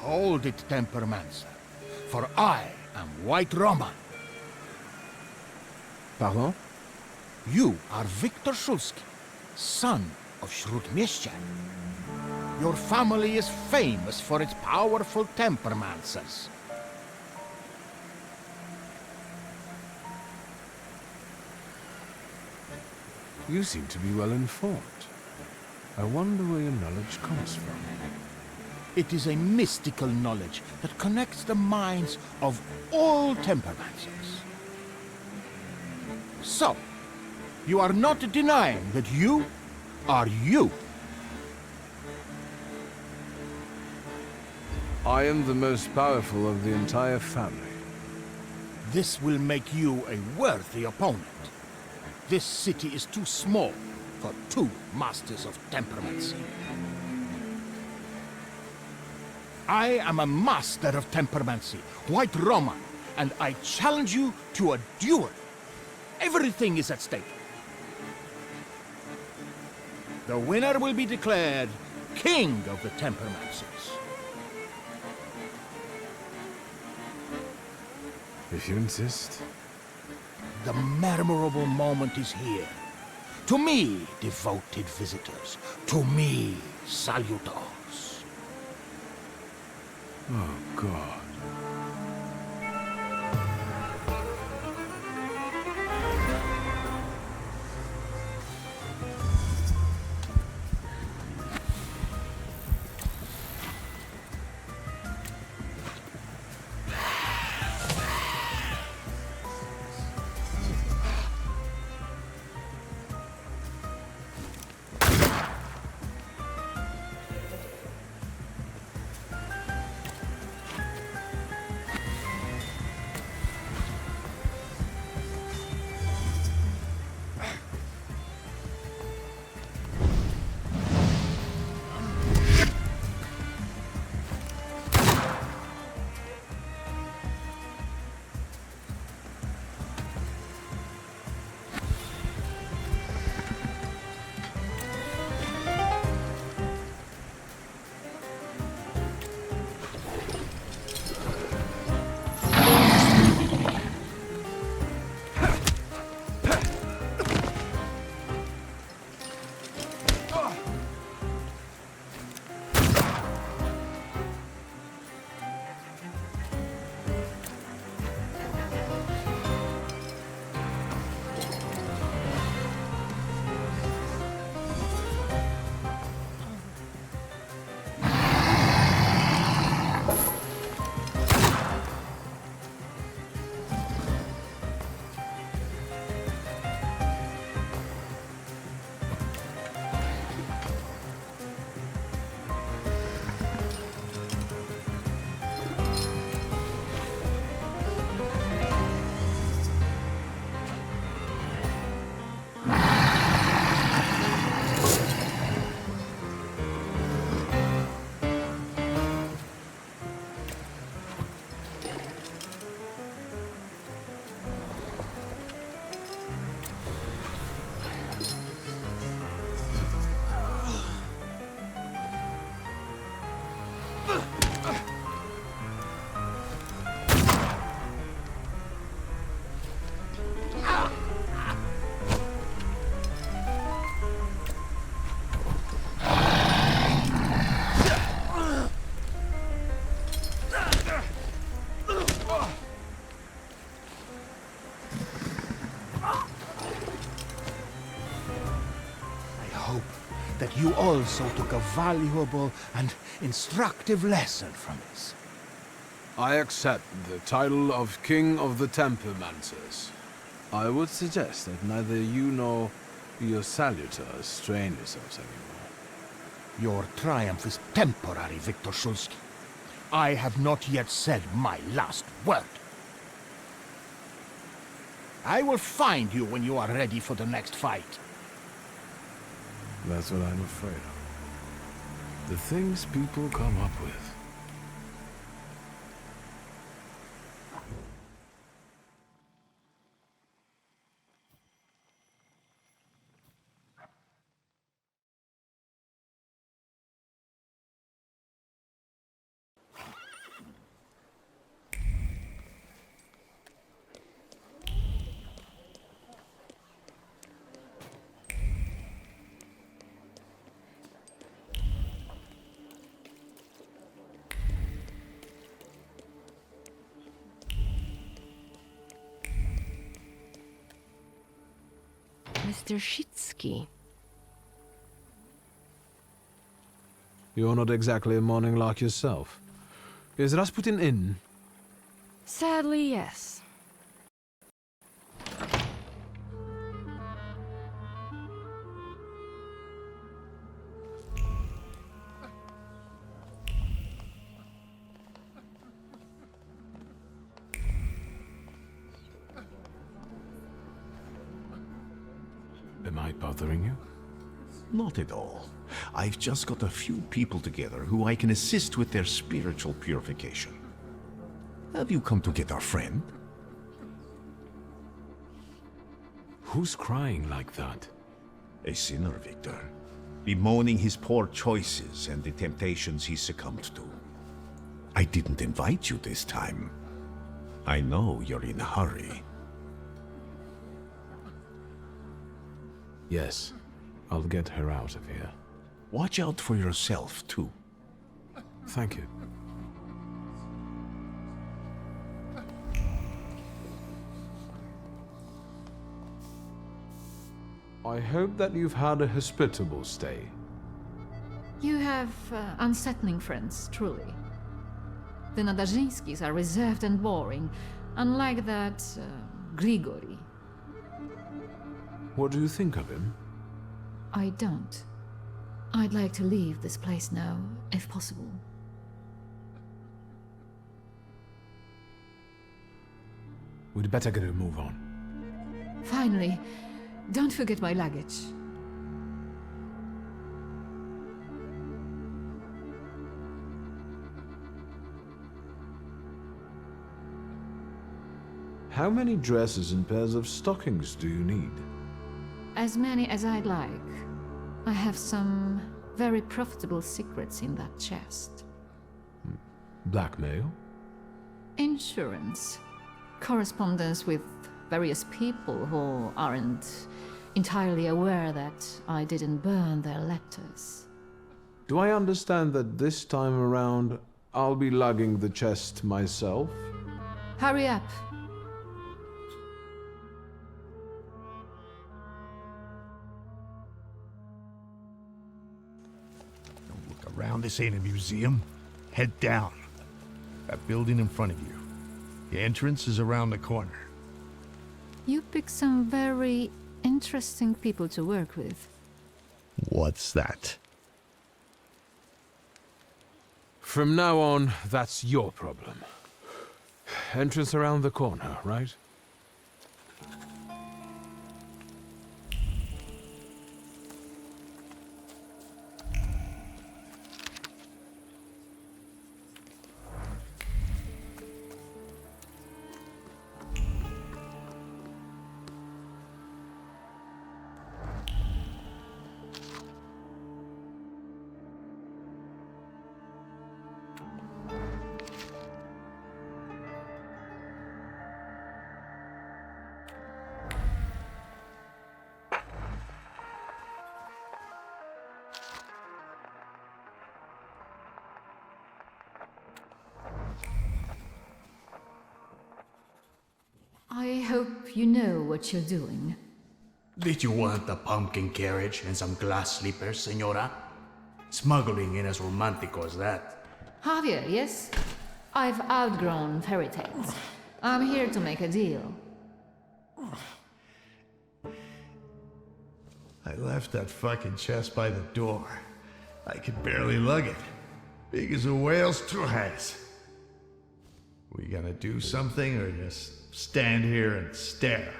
Hold it, Tempermancer, for I am White Roman. Pardon? You are Victor Szulski, son of Śródmieścia. Your family is famous for its powerful Tempermancers. You seem to be well informed. I wonder where your knowledge comes from. It is a mystical knowledge that connects the minds of all Tempermancers. So, you are not denying that you are you. I am the most powerful of the entire family. This will make you a worthy opponent. This city is too small for two masters of temperaments. I am a master of temperamency, White Roman, and I challenge you to a duel. Everything is at stake. The winner will be declared King of the Temperamancers. If you insist. The memorable moment is here. To me, devoted visitors. To me, Salutors. Oh, God. That you also took a valuable and instructive lesson from this. I accept the title of King of the Tempermancers. I would suggest that neither you nor your Salutors strain yourselves anymore. Your triumph is temporary, Victor Szulski. I have not yet said my last word. I will find you when you are ready for the next fight. That's what I'm afraid of. The things people come up with. Mr. Shitsky. You're not exactly a morning lark yourself. Is Rasputin in? Sadly, yes. Am I bothering you? Not at all. I've just got a few people together who I can assist with their spiritual purification. Have you come to get our friend? Who's crying like that? A sinner, Victor. Bemoaning his poor choices and the temptations he succumbed to. I didn't invite you this time. I know you're in a hurry. Yes, I'll get her out of here. Watch out for yourself, too. Thank you. I hope that you've had a hospitable stay. You have unsettling friends, truly. The Nadazhinskis are reserved and boring, unlike that Grigory. What do you think of him? I don't. I'd like to leave this place now, if possible. We'd better get a move on. Finally, don't forget my luggage. How many dresses and pairs of stockings do you need? As many as I'd like. I have some very profitable secrets in that chest. Blackmail? Insurance. Correspondence with various people who aren't entirely aware that I didn't burn their letters. Do I understand that this time around I'll be lugging the chest myself? Hurry up. Don't look around. This ain't a museum. Head down. That building in front of you. The entrance is around the corner. You pick some very interesting people to work with. What's that? From now on, that's your problem. Entrance around the corner, right? I hope you know what you're doing. Did you want a pumpkin carriage and some glass slippers, senora? Smuggling ain't as romantic as that. Javier, yes? I've outgrown fairy tales. I'm here to make a deal. I left that fucking chest by the door. I could barely lug it. Big as a whale's trojans. We gonna do something or just stand here and stare?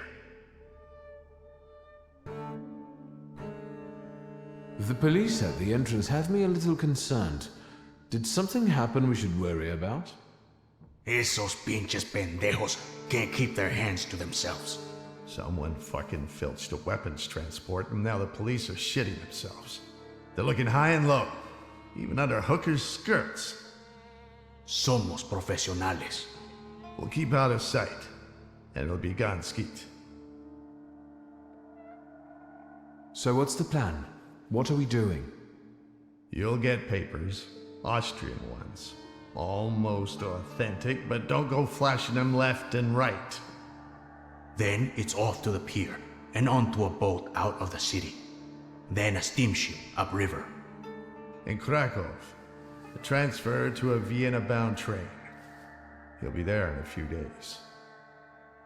The police at the entrance have me a little concerned. Did something happen we should worry about? Esos pinches pendejos can't keep their hands to themselves. Someone fucking filched a weapons transport and now the police are shitting themselves. They're looking high and low, even under hookers' skirts. Somos profesionales. We'll keep out of sight, and it'll be gone skeet. So what's the plan? What are we doing? You'll get papers, Austrian ones. Almost authentic, but don't go flashing them left and right. Then it's off to the pier. and onto a boat out of the city. Then a steamship upriver. In Krakow, a transfer to a Vienna-bound train. He'll be there in a few days.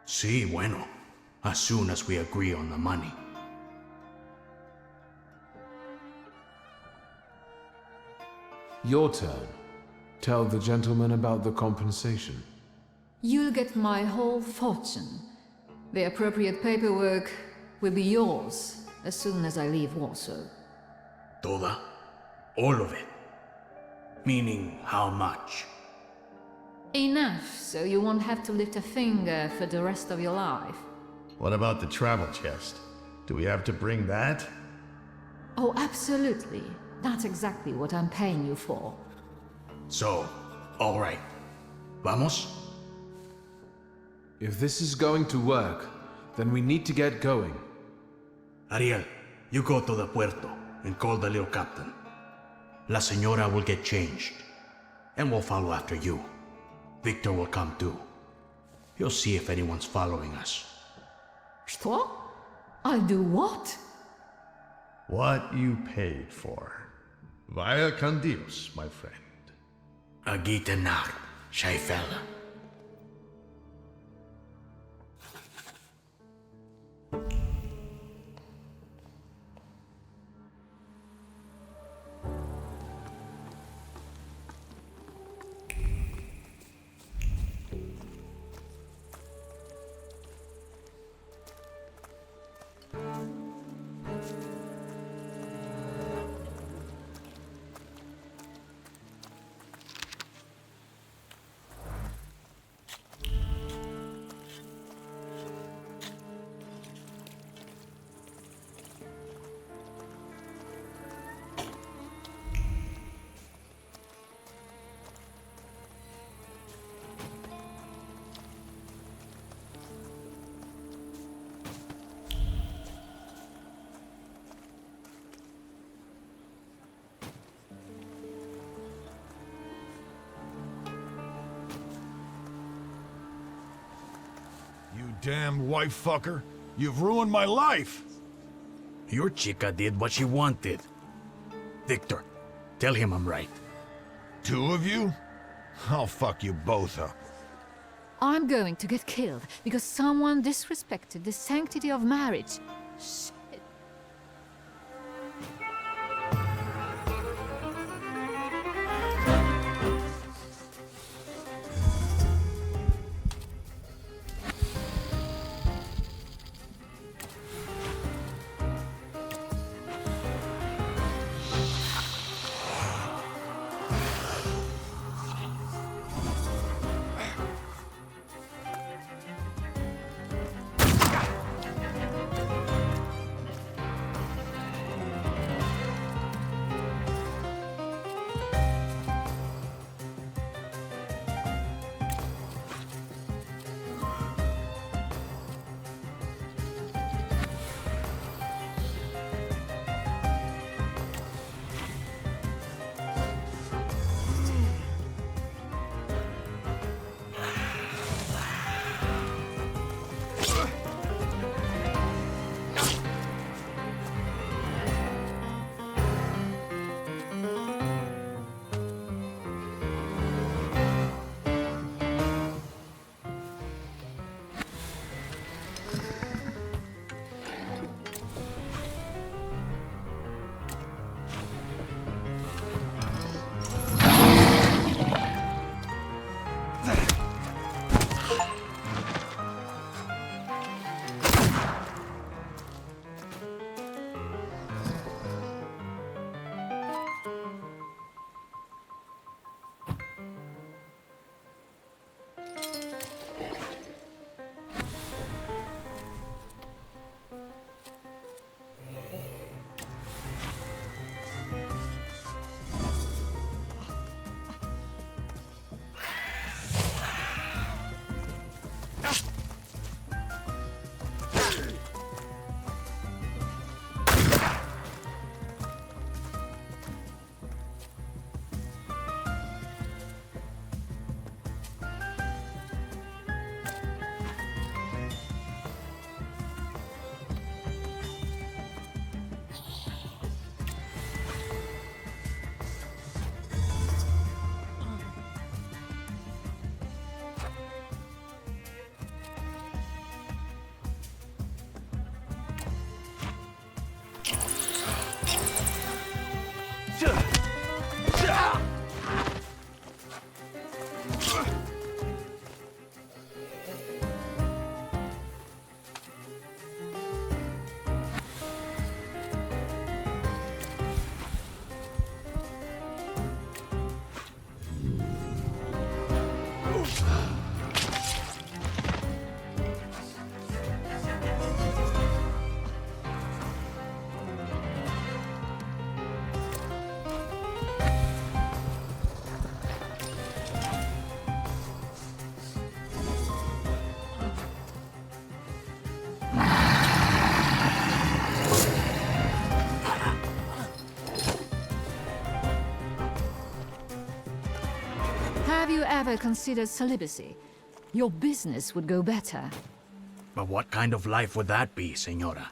Sí, bueno. As soon as we agree on the money. Your turn. Tell the gentleman about the compensation. You'll get my whole fortune. The appropriate paperwork will be yours as soon as I leave Warsaw. Toda? All of it? Meaning how much? Enough, so you won't have to lift a finger for the rest of your life. What about the travel chest? Do we have to bring that? Oh, absolutely. That's exactly what I'm paying you for. So, all right. Vamos? If this is going to work, then we need to get going. Ariel, you go to the puerto and call the little captain. La señora will get changed, and we'll follow after you. Victor will come too. He'll see if anyone's following us. Что? I'll do what? What you paid for. Vaya con Dios, my friend. A gute Nacht, Scheifele. You damn wife fucker. You've ruined my life. Your chica did what she wanted. Victor, tell him I'm right. Two of you? I'll fuck you both up. I'm going to get killed because someone disrespected the sanctity of marriage. Shit. you ever considered celibacy? Your business would go better. But what kind of life would that be, Senora?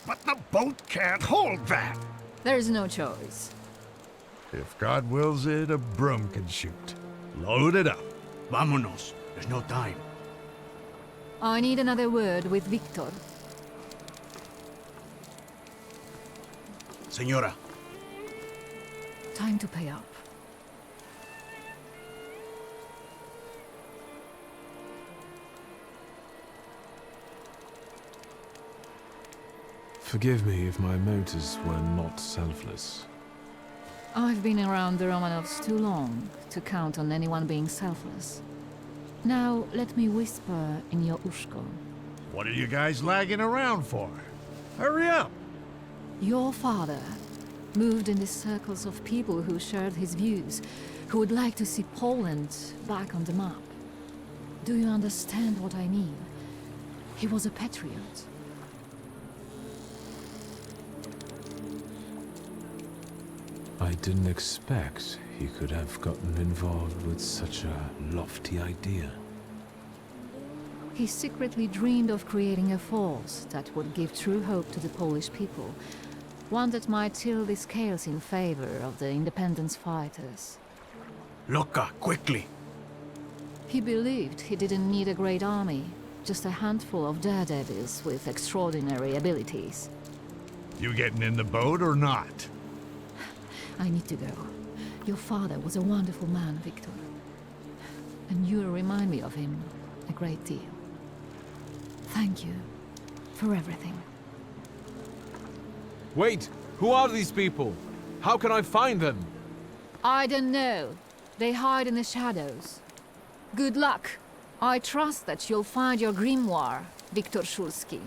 But the boat can't hold that. There's no choice. If God wills it, a broom can shoot. Load it up. Vámonos. There's no time. I need another word with Victor. Senora, Time to pay up. Forgive me if my motives were not selfless. I've been around the Romanovs too long to count on anyone being selfless. Now, let me whisper in your uszko. What are you guys lagging around for? Hurry up! Your father moved in the circles of people who shared his views, who would like to see Poland back on the map. Do you understand what I mean? He was a patriot. I didn't expect he could have gotten involved with such a lofty idea. He secretly dreamed of creating a force that would give true hope to the Polish people, one that might tilt the scales in favor of the independence fighters. loca, quickly. He believed he didn't need a great army, just a handful of daredevils with extraordinary abilities. You getting in the boat or not? I need to go. Your father was a wonderful man, Victor. And you remind me of him a great deal. Thank you for everything. Wait! Who are these people? How can I find them? I don't know. They hide in the shadows. Good luck. I trust that you'll find your grimoire, Viktor Szulski.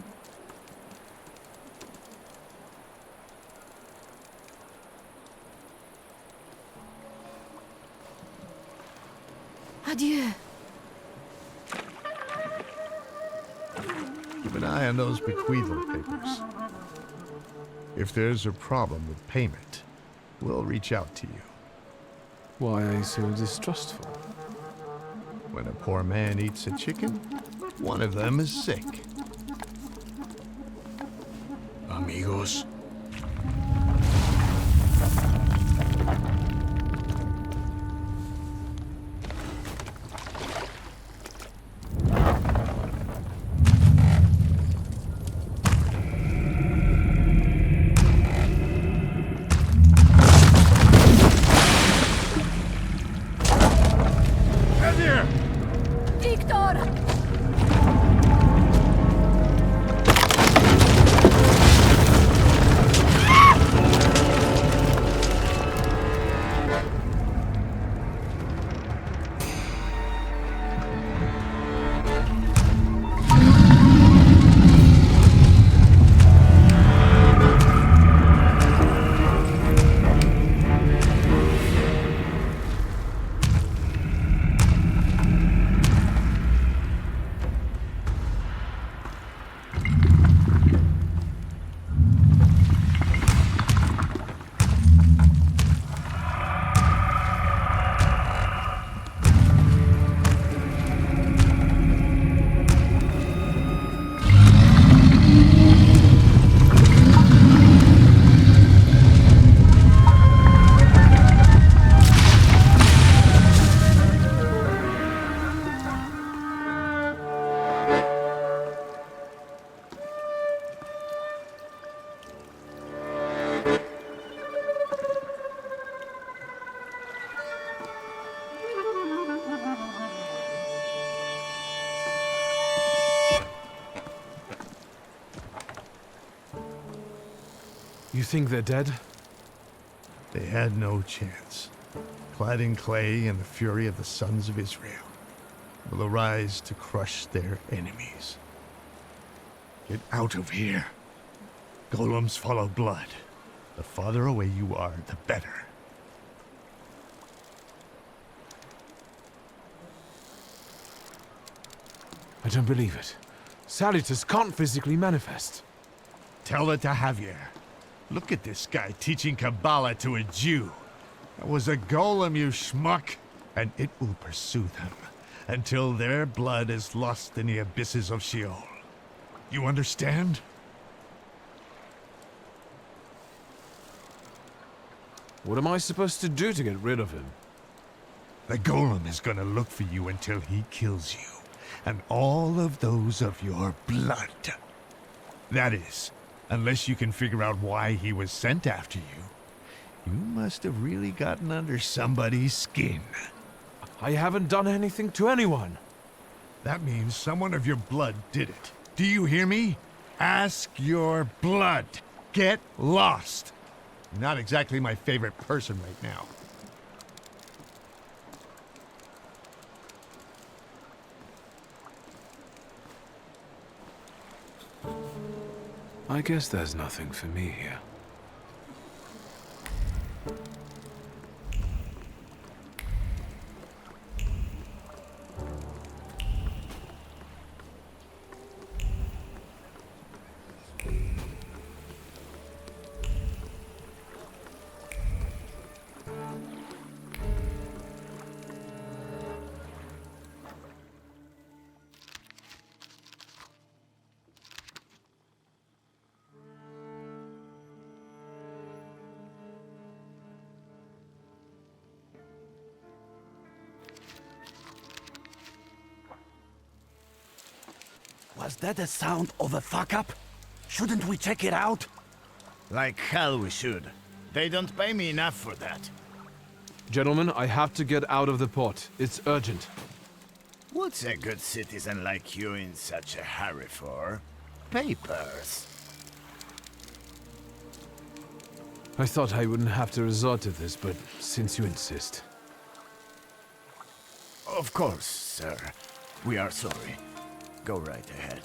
Adieu. Keep an eye on those bequeathal papers. If there's a problem with payment, we'll reach out to you. Why are you so distrustful? When a poor man eats a chicken, one of them is sick. Amigos. You think they're dead? They had no chance. Clad in clay and the fury of the sons of Israel will arise to crush their enemies. Get out of here. Golems follow blood. The farther away you are, the better. I don't believe it. Salutors can't physically manifest. Tell it to Javier. Look at this guy teaching Kabbalah to a Jew. That was a golem, you schmuck. And it will pursue them until their blood is lost in the abysses of Sheol. You understand? What am I supposed to do to get rid of him? The golem is gonna look for you until he kills you. And all of those of your blood. That is, unless you can figure out why he was sent after you. You must have really gotten under somebody's skin. I haven't done anything to anyone. That means someone of your blood did it. Do you hear me? Ask your blood. Get lost. Not exactly my favorite person right now. I guess there's nothing for me here. Was that the sound of a fuck-up? Shouldn't we check it out? Like hell we should. They don't pay me enough for that. Gentlemen, I have to get out of the port. It's urgent. What's a good citizen like you in such a hurry for? Papers. I thought I wouldn't have to resort to this, but since you insist. Of course, sir. We are sorry. Go right ahead.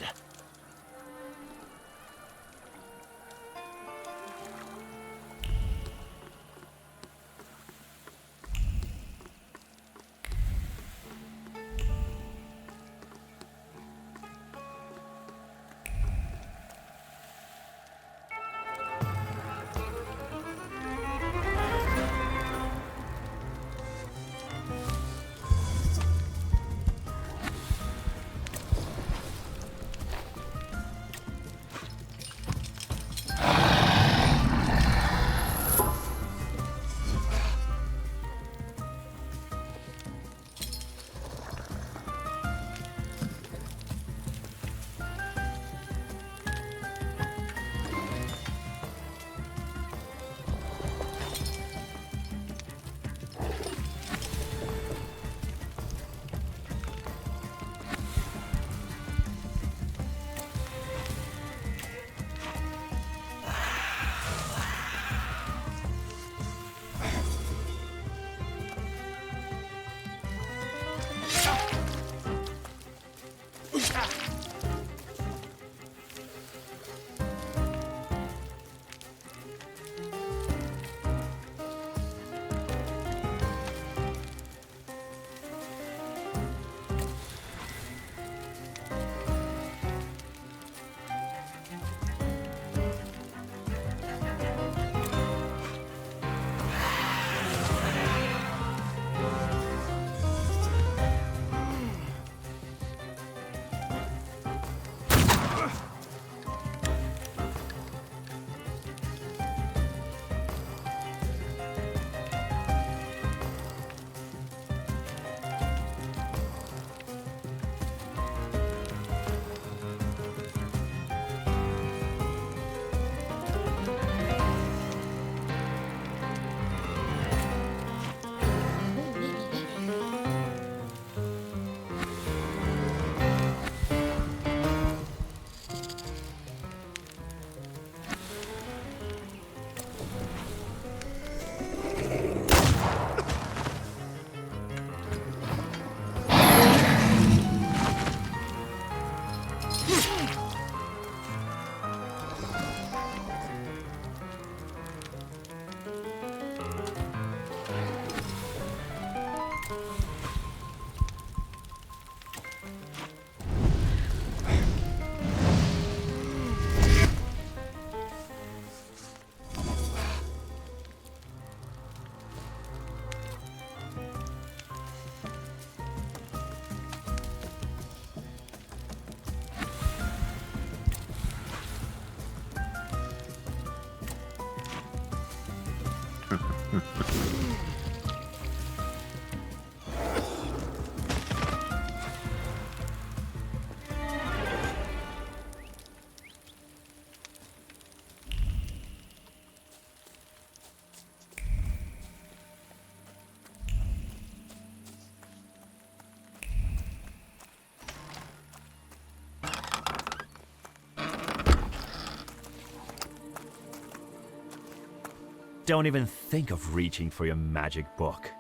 Don't even think of reaching for your magic book.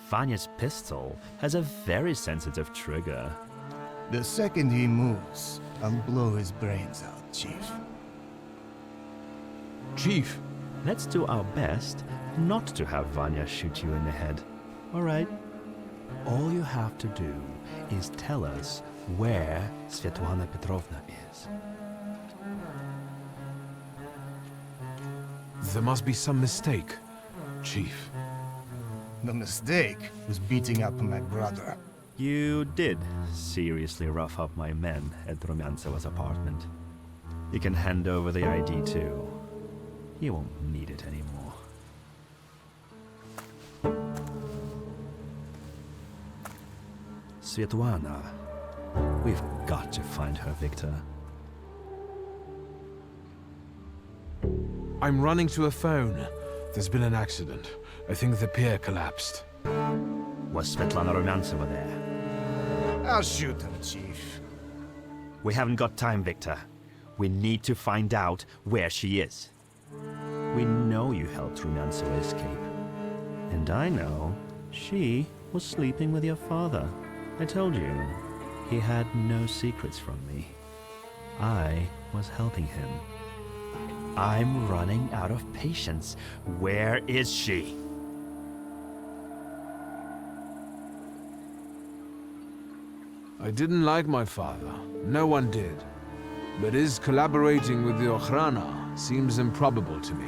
Vanya's pistol has a very sensitive trigger. The second he moves, I'll blow his brains out, Chief. Chief! Let's do our best not to have Vanya shoot you in the head. All right? All you have to do is tell us where Svetlana Petrovna is. There must be some mistake, Chief. The mistake was beating up my brother. You did seriously rough up my men at Rumyantseva's apartment. You can hand over the ID too. You won't need it anymore. Svetlana. We've got to find her, Victor. I'm running to a phone. There's been an accident. I think the pier collapsed. Was Svetlana Rumyantseva there? I'll shoot him, Chief. We haven't got time, Victor. We need to find out where she is. We know you helped Rumyantseva escape. And I know she was sleeping with your father. I told you, he had no secrets from me. I was helping him. I'm running out of patience. Where is she? I didn't like my father. No one did. But his collaborating with the Okhrana seems improbable to me.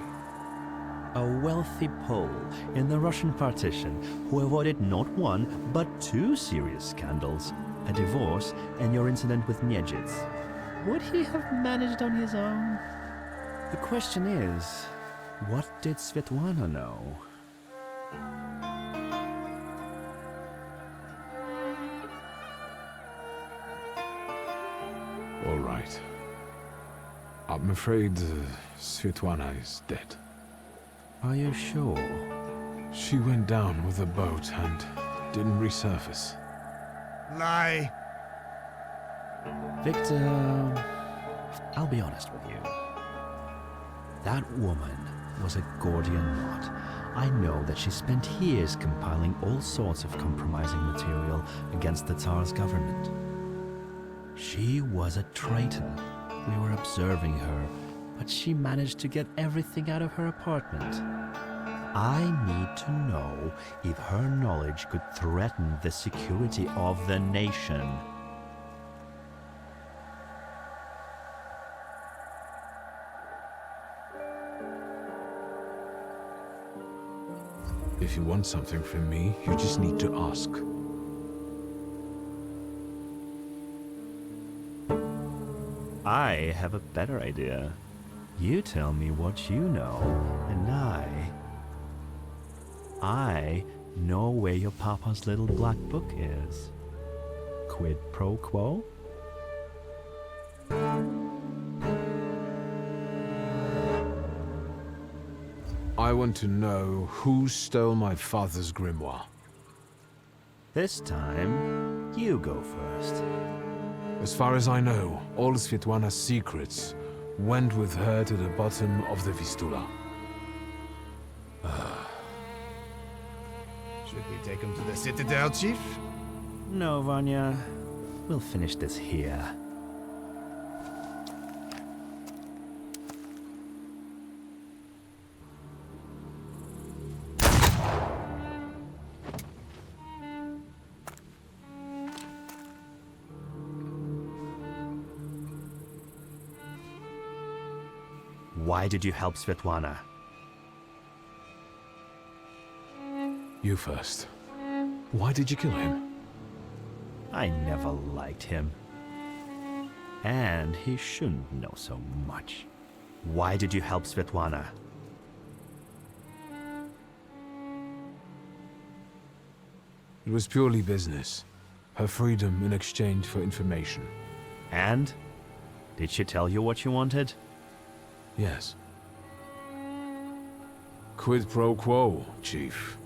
A wealthy Pole in the Russian partition who avoided not one, but two serious scandals. A divorce and your incident with Niedzhids. Would he have managed on his own? The question is, what did Svetlana know? All right. I'm afraid Svetlana is dead. Are you sure? She went down with a boat and didn't resurface. Lie. Victor, I'll be honest with you. That woman was a Gordian knot. I know that she spent years compiling all sorts of compromising material against the Tsar's government. She was a traitor. We were observing her, but she managed to get everything out of her apartment. I need to know if her knowledge could threaten the security of the nation. If you want something from me, you just need to ask. I have a better idea. You tell me what you know, and I know where your papa's little black book is. Quid pro quo? I want to know who stole my father's grimoire. This time, you go first. As far as I know, all Svetlana's secrets went with her to the bottom of the Vistula. Should we take him to the Citadel, Chief? No, Vanya. We'll finish this here. Why did you help Svetlana? You first. Why did you kill him? I never liked him. And he shouldn't know so much. Why did you help Svetlana? It was purely business. Her freedom in exchange for information. And? Did she tell you what you wanted? Yes. Quid pro quo, Chief.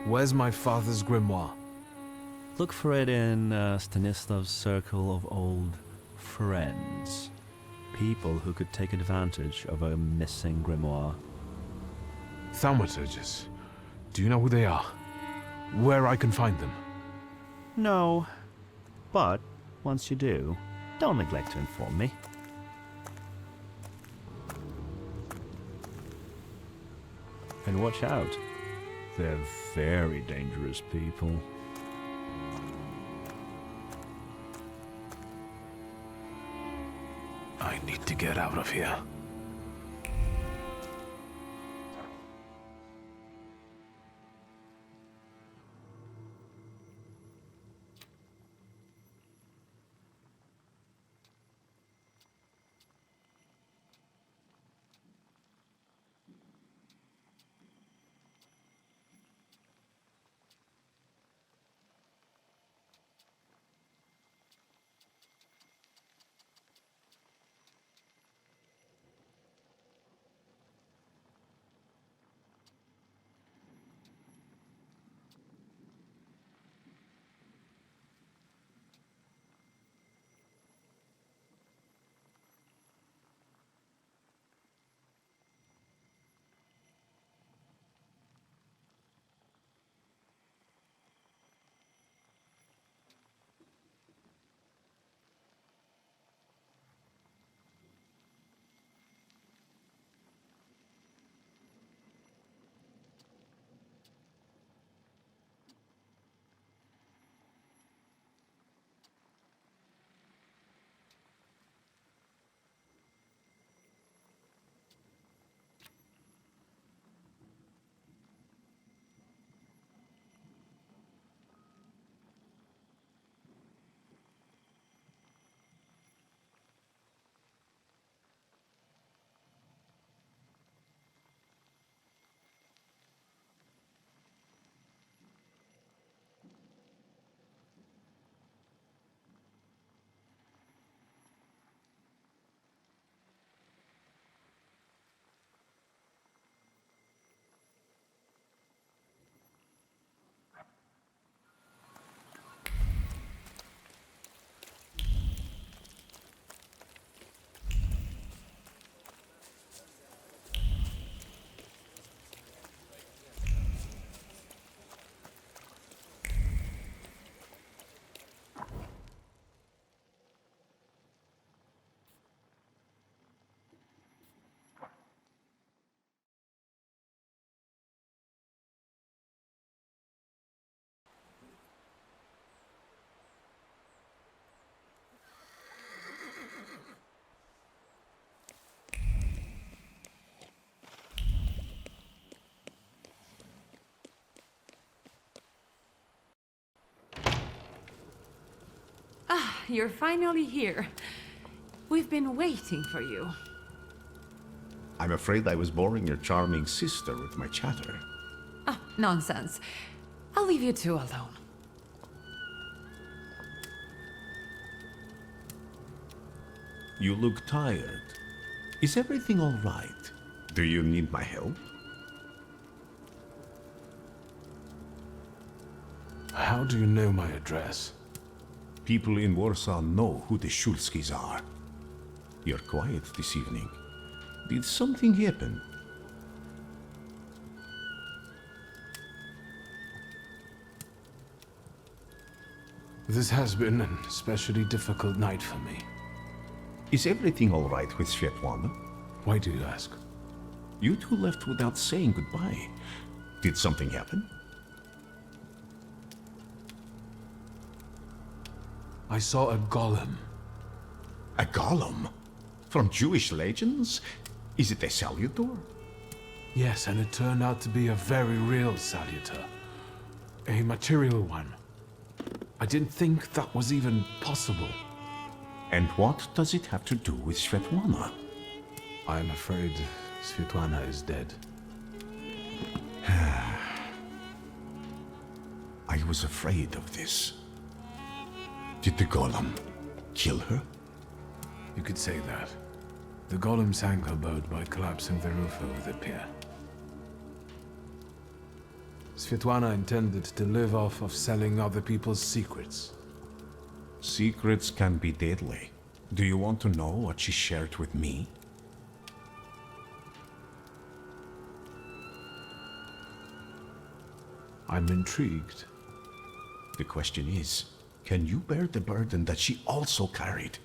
Where's my father's grimoire? Look for it in Stanislav's circle of old friends. People who could take advantage of a missing grimoire. Thaumaturges. Do you know who they are? Where I can find them? No. But, once you do, don't neglect to inform me. And watch out. They're very dangerous people. I need to get out of here. You're finally here. We've been waiting for you. I'm afraid I was boring your charming sister with my chatter. Oh, nonsense. I'll leave you two alone. You look tired. Is everything all right? Do you need my help? How do you know my address? People in Warsaw know who the Szulskis are. You're quiet this evening. Did something happen? This has been an especially difficult night for me. Is everything all right with Svetlana? Why do you ask? You two left without saying goodbye. Did something happen? I saw a golem. A golem? From Jewish legends? Is it a Salutor? Yes, and it turned out to be a very real Salutor. A material one. I didn't think that was even possible. And what does it have to do with Svetlana? I'm afraid Svetlana is dead. I I was afraid of this. Did the golem kill her? You could say that. The golem sank her boat by collapsing the roof over the pier. Svetlana intended to live off of selling other people's secrets. Secrets can be deadly. Do you want to know what she shared with me? I'm intrigued. The question is, can you bear the burden that she also carried?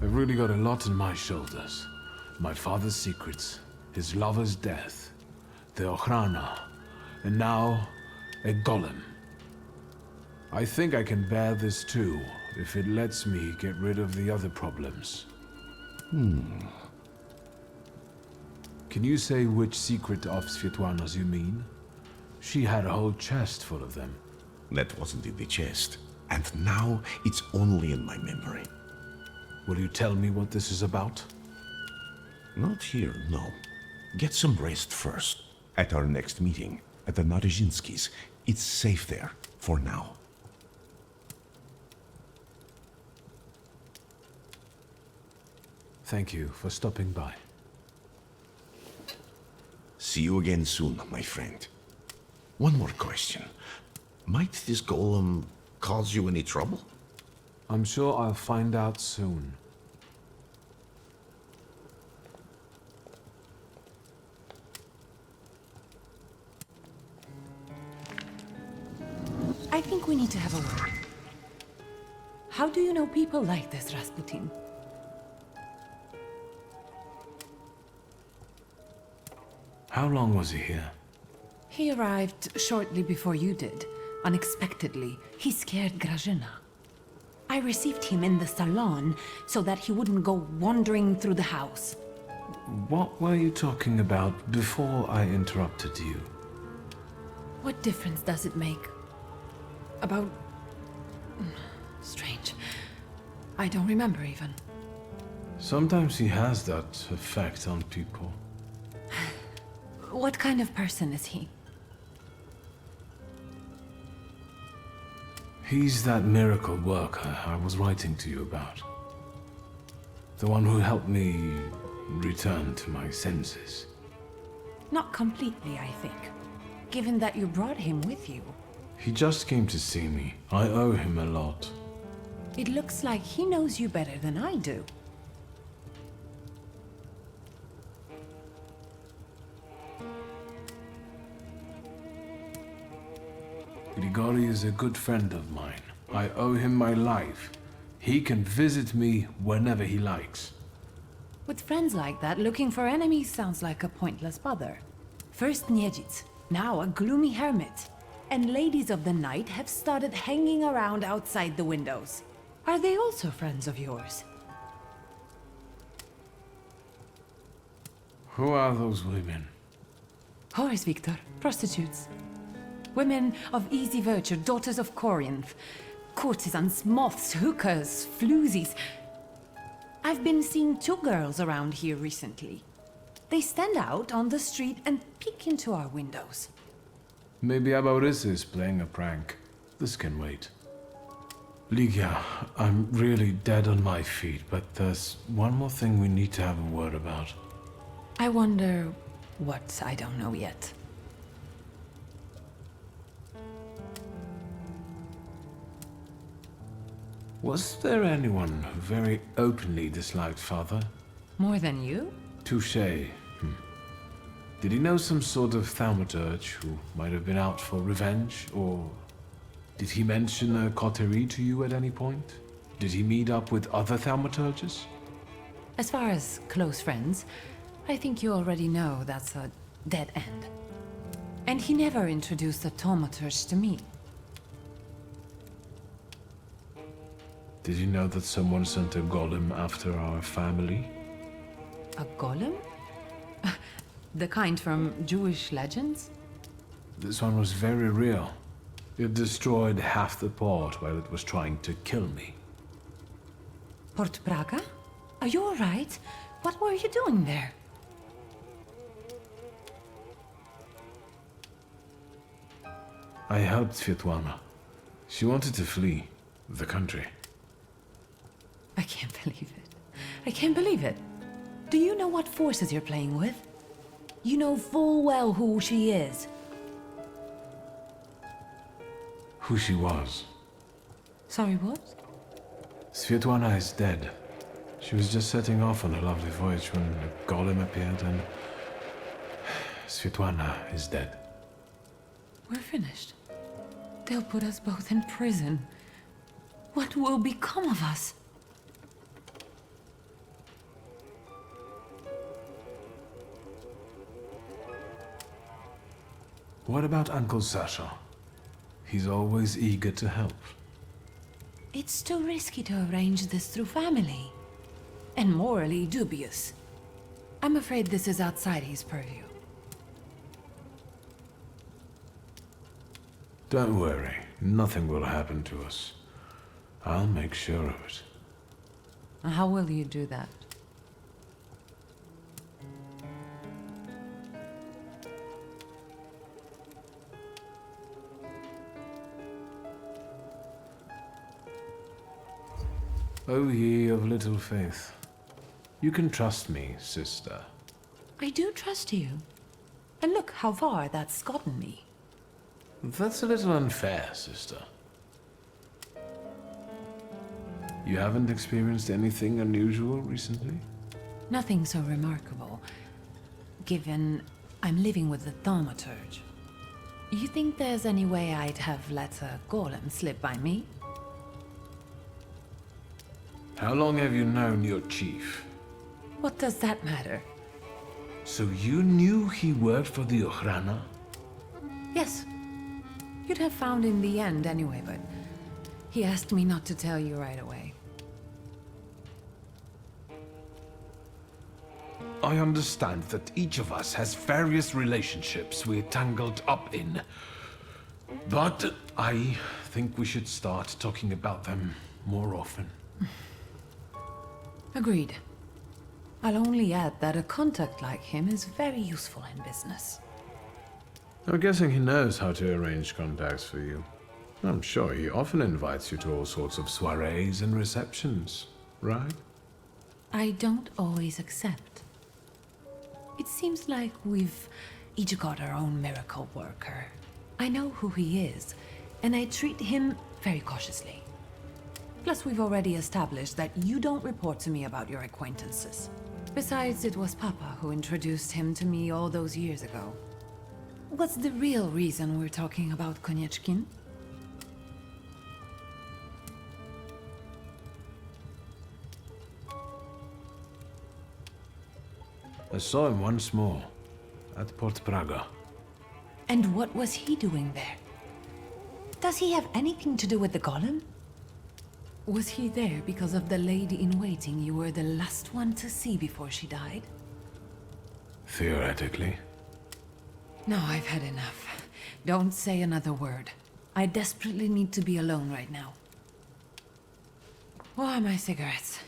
I've really got a lot on my shoulders. My father's secrets, his lover's death, the Ochrana, and now a golem. I think I can bear this too, if it lets me get rid of the other problems. Can you say which secret of Svetlana's you mean? She had a whole chest full of them. That wasn't in the chest, and now it's only in my memory. Will you tell me what this is about? Not here, no. Get some rest first. At our next meeting, at the Narizhinskis. It's safe there, for now. Thank you for stopping by. See you again soon, my friend. One more question. Might this golem cause you any trouble? I'm sure I'll find out soon. I think we need to have a word. How do you know people like this, Rasputin? How long was he here? He arrived shortly before you did. Unexpectedly, he scared Grażyna. I received him in the salon so that he wouldn't go wandering through the house. What were you talking about before I interrupted you? What difference does it make? About... Strange. I don't remember even. Sometimes he has that effect on people. What kind of person is he? He's that miracle worker I was writing to you about. The one who helped me return to my senses. Not completely, I think. Given that you brought him with you. He just came to see me. I owe him a lot. It looks like he knows you better than I do. Grigori is a good friend of mine. I owe him my life. He can visit me whenever he likes. With friends like that, looking for enemies sounds like a pointless bother. First Niedzic, now a gloomy hermit. And ladies of the night have started hanging around outside the windows. Are they also friends of yours? Who are those women? Whores, Victor. Prostitutes. Women of easy virtue, daughters of Corinth. Courtesans, moths, hookers, floozies. I've been seeing 2 girls around here recently. They stand out on the street and peek into our windows. Maybe Aparece is playing a prank. This can wait. Ligia, I'm really dead on my feet, but there's one more thing we need to have a word about. I wonder what I don't know yet. Was there anyone who very openly disliked Father? More than you? Touché. Did he know some sort of Thaumaturge who might have been out for revenge, or did he mention a coterie to you at any point? Did he meet up with other Thaumaturges? As far as close friends, I think you already know that's a dead end. And he never introduced a Thaumaturge to me. Did you know that someone sent a golem after our family? A golem? The kind from Jewish legends? This one was very real. It destroyed half the port while it was trying to kill me. Port Praga? Are you all right? What were you doing there? I helped Svetlana. She wanted to flee the country. I can't believe it. I can't believe it. Do you know what forces you're playing with? You know full well who she is. Who she was. Sorry, what? Svetlana is dead. She was just setting off on a lovely voyage when the golem appeared and... Svetlana is dead. We're finished. They'll put us both in prison. What will become of us? What about Uncle Sasha? He's always eager to help. It's too risky to arrange this through family. And morally dubious. I'm afraid this is outside his purview. Don't worry, nothing will happen to us. I'll make sure of it. How will you do that? O ye of little faith, you can trust me, sister. I do trust you. And look how far that's gotten me. That's a little unfair, sister. You haven't experienced anything unusual recently? Nothing so remarkable, given I'm living with the Thaumaturge. You think there's any way I'd have let a golem slip by me? How long have you known your chief? What does that matter? So you knew he worked for the Ochrana? Yes. You'd have found in the end anyway, but he asked me not to tell you right away. I understand that each of us has various relationships we're tangled up in. But I think we should start talking about them more often. Agreed. I'll only add that a contact like him is very useful in business. I'm guessing he knows how to arrange contacts for you. I'm sure he often invites you to all sorts of soirees and receptions, right? I don't always accept. It seems like we've each got our own miracle worker. I know who he is, and I treat him very cautiously. Plus, we've already established that you don't report to me about your acquaintances. Besides, it was Papa who introduced him to me all those years ago. What's the real reason we're talking about Konieczkin? I saw him once more, at Port Praga. And what was he doing there? Does he have anything to do with the golem? Was he there because of the lady-in-waiting you were the last one to see before she died? Theoretically. No, I've had enough. Don't say another word. I desperately need to be alone right now. Where are my cigarettes?